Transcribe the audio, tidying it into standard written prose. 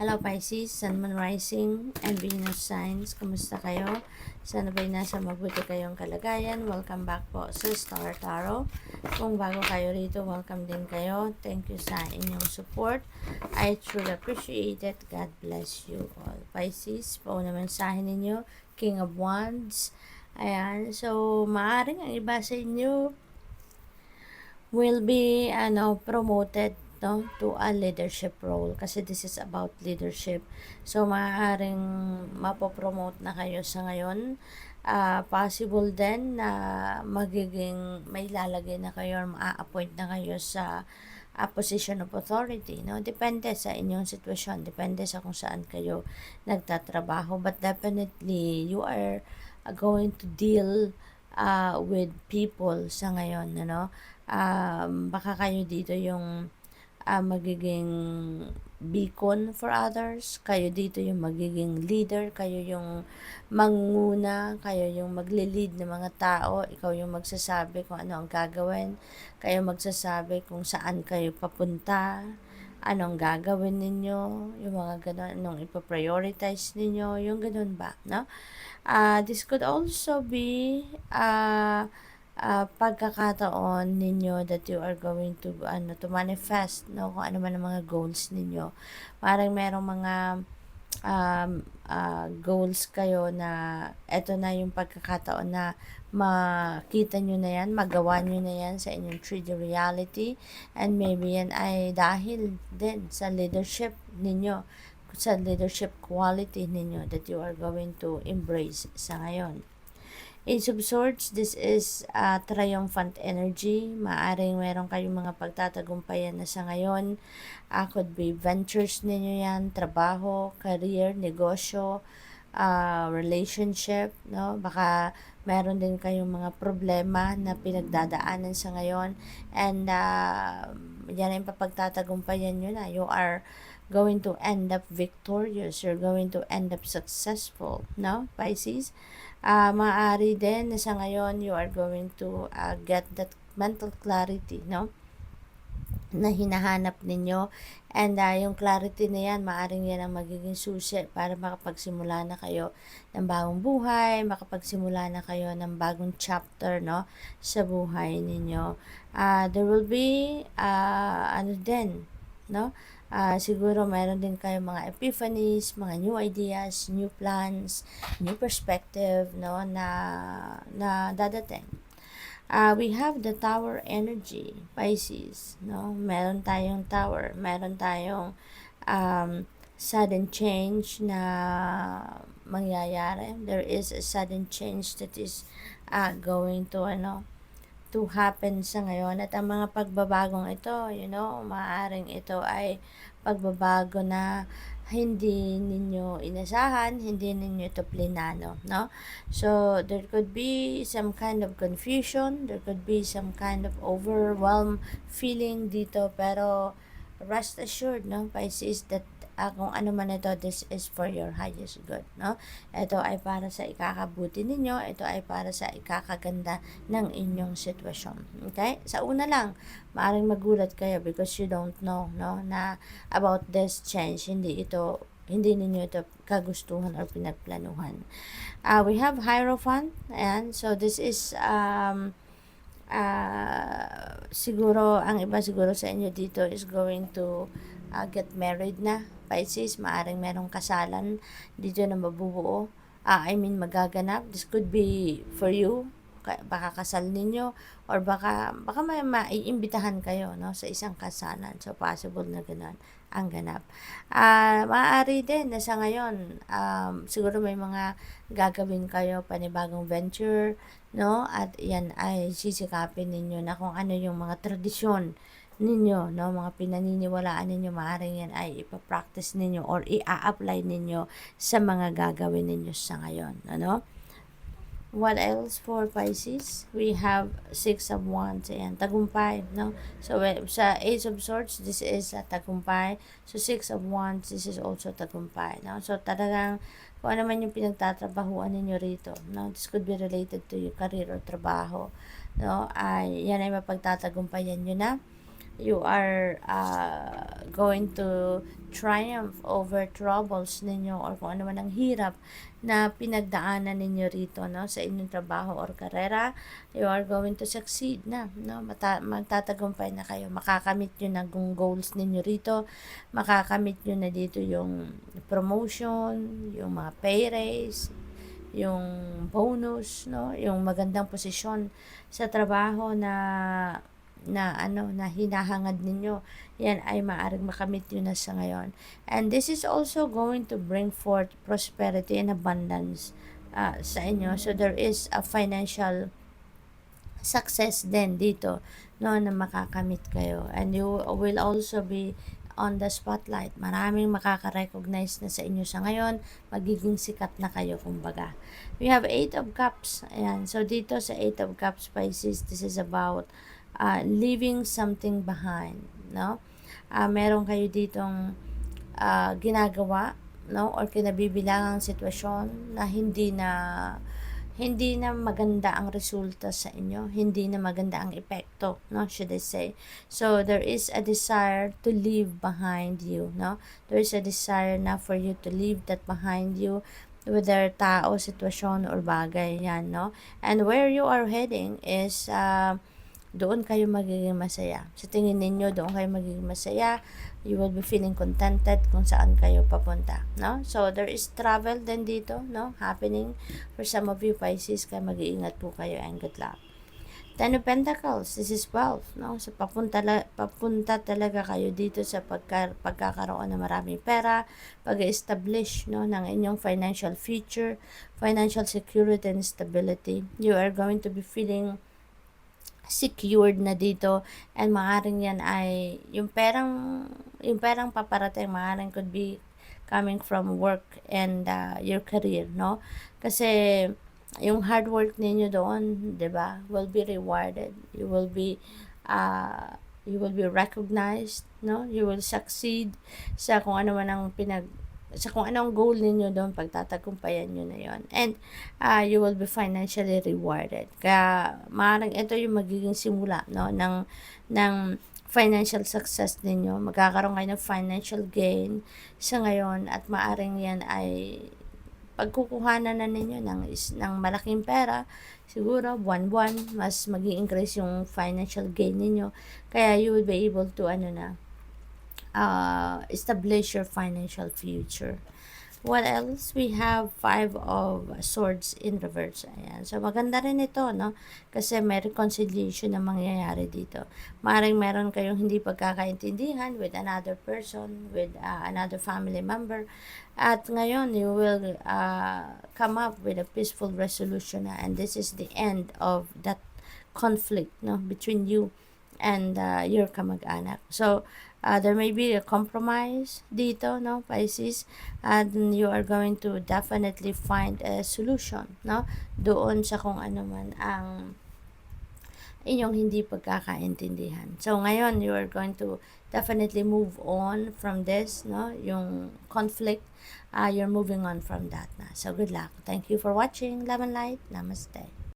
Hello Pisces, Sun, Moon, Rising, and Venus signs. Kumusta kayo? Sana ba'y nasa mabuti kayong kalagayan? Welcome back po sa Star Tarot. Kung bago kayo rito, welcome din kayo. Thank you sa inyong support. I truly appreciate it. God bless you all. Pisces, po naman sahin ninyo, King of Wands. Ayan, so maaaring ang iba sa inyo will be promoted to a leadership role kasi this is about leadership. So maaaring mapopromote na kayo sa ngayon. Possible din na magiging may lalagay na kayo or ma-appoint na kayo sa a position of authority, no? Depende sa inyong sitwasyon, depende sa kung saan kayo nagtatrabaho, but definitely you are going to deal with people sa ngayon, ano? Baka kayo dito yung magiging beacon for others, kayo dito yung magiging leader, kayo yung manguna, kayo yung magle-lead ng mga tao, ikaw yung magsasabi kung ano ang gagawin, kayo magsasabi kung saan kayo papunta, anong gagawin ninyo, yung mga ganun, anong ipaprioritize ninyo, yung ganun ba, no? This could also be pagkakataon ninyo that you are going to manifest, no, kung ano man ang mga goals ninyo. Parang merong mga goals kayo na eto na yung pagkakataon na makita nyo na yan, magawa nyo na yan sa inyong 3D reality, and maybe yan ay dahil din sa leadership ninyo, sa leadership quality ninyo that you are going to embrace sa ngayon. Ace of Swords, this is triumphant energy. Maaring meron kayong mga pagtatagumpayan na sa ngayon. Could be ventures ninyo yan, trabaho, career, negosyo, relationship, no? Baka meron din kayong mga problema na pinagdadaanan sa ngayon. And yan ang papagtatagumpayan nyo na. You are going to end up victorious. You're going to end up successful, no, Pisces? Maaari din na sa ngayon you are going to get that mental clarity, no, na hinahanap ninyo, and yung clarity na yan, maaring yan ang magiging susi para makapagsimula na kayo ng bagong buhay, makapagsimula na kayo ng bagong chapter, no, sa buhay ninyo. There will be no, siguro mayroon din kayong mga epiphanies, mga new ideas, new plans, new perspective, no, na dadating. We have the Tower energy, Pisces, no? Meron tayong Tower, meron tayong sudden change na mangyayari. There is a sudden change that is going to happen sa ngayon, at ang mga pagbabagong ito, maaaring ito ay pagbabago na hindi ninyo inasahan, hindi ninyo ito plinano, no? So, there could be some kind of confusion, there could be some kind of overwhelmed feeling dito, pero rest assured, no, Pisces, that kung ano man ito, this is for your highest good, no? Ito ay para sa ikakabuti ninyo, ito ay para sa ikakaganda ng inyong sitwasyon. Okay? Sa una lang, maaaring magulat kayo because you don't know, no, na about this change, hindi ninyo ito kagustuhan or pinagplanuhan. We have Hierophant, and so this is siguro, ang iba siguro sa inyo dito is going to get married na, Pisces. Maaring merong kasalan dito na mabubuo. Magaganap. This could be for you. Baka kasal ninyo, or baka may maiimbitahan kayo, no, sa isang kasalan. So, possible na ganun ang ganap. Maaari din na sa ngayon, siguro may mga gagawin kayo, panibagong venture, no, at yan ay sisikapin ninyo na kung ano yung mga tradisyon ninyo, no, mga pinaniniwalaan ninyo, maaaring yan ay ipapractice ninyo or i-apply ninyo sa mga gagawin ninyo sa ngayon, ano? What else for Pisces? We have Six of Wands, ayan, tagumpay, no? So, sa Ace of Swords, this is tagumpay. So, Six of Wands, this is also tagumpay, no? So, talagang kung ano man yung pinagtatrabahuan ninyo rito, no? This could be related to your career or trabaho, no? Yan ay mapagtatagumpayan nyo na. you are going to triumph over troubles ninyo or kung ano man ang hirap na pinagdaanan ninyo rito, no, sa inyong trabaho or karera. You are going to succeed na, no, magtatagumpay na kayo, makakamit nyo na yung goals ninyo rito, makakamit nyo na dito yung promotion, yung mga pay raise, yung bonus, no, yung magandang posisyon sa trabaho na hinahangad ninyo, yan ay maaring makamit nyo na sa ngayon. And this is also going to bring forth prosperity and abundance sa inyo. So there is a financial success din dito, no, na makakamit kayo. And you will also be on the spotlight. Maraming makaka-recognize na sa inyo sa ngayon. Magiging sikat na kayo, kumbaga. We have 8 of Cups. Ayan. So, dito sa 8 of Cups, Pisces, this is about leaving something behind, no? Meron kayo ditong ginagawa, no, or kinabibilangang sitwasyon na hindi na maganda ang resulta sa inyo, hindi na maganda ang epekto, no, should I say. So there is a desire to leave behind you, no? There is a desire na for you to leave that behind you, whether tao, sitwasyon, or bagay, yan, no? And where you are heading is doon kayo magiging masaya. Sa tingin ninyo, doon kayo magiging masaya. You will be feeling contented kung saan kayo papunta, no? So, there is travel din dito, no? Happening for some of you, Pisces, kaya mag-iingat po kayo and good luck. 10 of Pentacles, this is wealth, no? So, papunta talaga kayo dito sa pagkakaroon ng maraming pera, pag-establish, no, ng inyong financial future, financial security and stability. You are going to be feeling secured na dito, and maaring yan ay yung perang paparating, maaring could be coming from work and your career, no? Kasi yung hard work ninyo doon, 'di ba, will be rewarded. You will be recognized, no? You will succeed sa kung ano man ang sa kung anong goal ninyo doon, pagtatagumpayan nyo na yon. And you will be financially rewarded. Kaya maaaring ito yung magiging simula, no, ng financial success ninyo. Magkakaroon kayo ng financial gain sa ngayon, at maaaring yan ay pagkukuhanan na ninyo ng malaking pera. Siguro buwan-buwan mas magi-increase yung financial gain ninyo, kaya you will be able to establish your financial future. What else? We have 5 of Swords in reverse. Ayan. So, maganda rin ito, no? Kasi may reconciliation na mangyayari dito. Maring meron kayong hindi pagkakaintindihan with another person, with another family member. At ngayon, you will come up with a peaceful resolution na. And this is the end of that conflict, no, between you and your kamag-anak. So, there may be a compromise dito, no, Pisces, and you are going to definitely find a solution, no, doon sa kung ano man ang inyong hindi pagkakaintindihan. So, ngayon, you are going to definitely move on from this, no, yung conflict, you're moving on from that na. So, good luck. Thank you for watching. Love and light. Namaste.